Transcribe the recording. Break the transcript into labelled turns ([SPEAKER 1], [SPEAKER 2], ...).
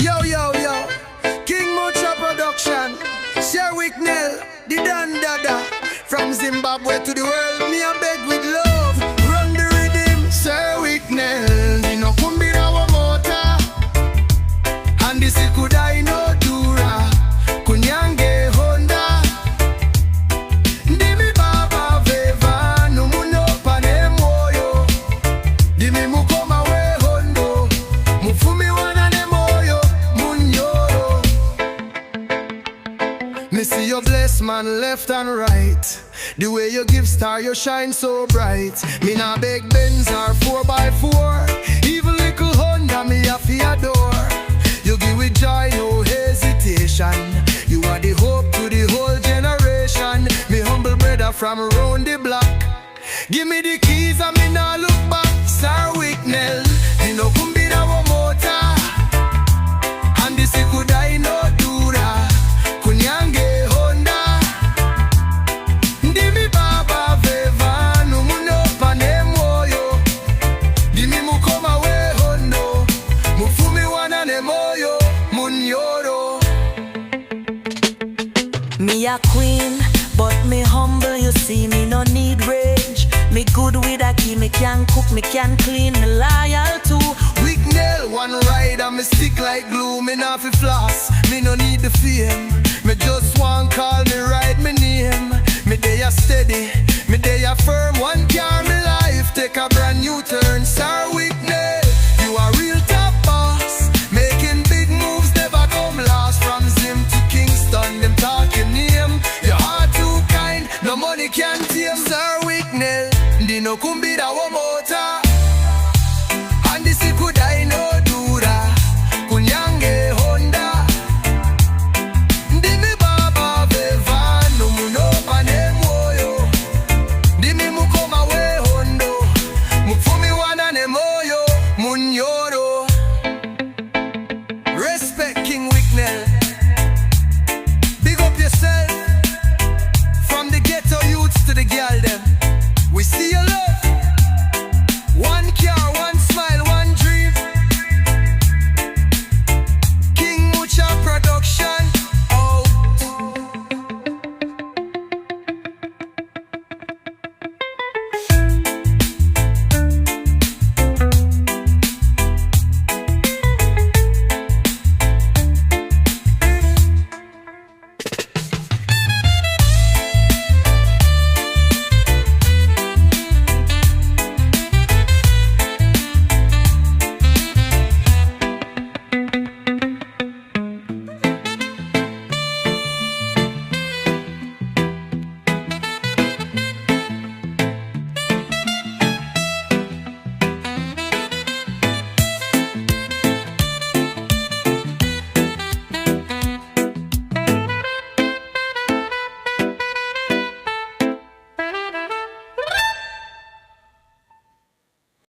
[SPEAKER 1] Yo, King Muchah Production, Sir Wicknell, the Dan Dada. From Zimbabwe to the world, me a beg with love. Run the rhythm, Sir Wicknell. Dino kumbira wa mota, and this could I no dura. Kunyange Honda, dimi baba veva numuno pane moyo. Dimi mukoma we hondo, mufumi wana ne moyo munyoro. Me see you bless man left and right. The way you give star, you shine so bright. Me nah beg Benz or 4x4. Even little Honda, me a fi adore. You give with joy, no hesitation. You are the hope to the whole generation. Me humble brother from around the block. Give me the keys and me nah look back. Sir Wicknell, you know kumbira wa mota, and this could I no dura. Kunyange
[SPEAKER 2] me a queen, but me humble, you see me no need rage. Me good with a key, me can cook, me can clean, me loyal too.
[SPEAKER 1] Wicknell, one ride and me stick like glue. Me not fi floss, me no need the fame. Me just want call me right me name. Me dey a steady, me dey a firm. One car me life take a brand new turn. Sir Wicknell,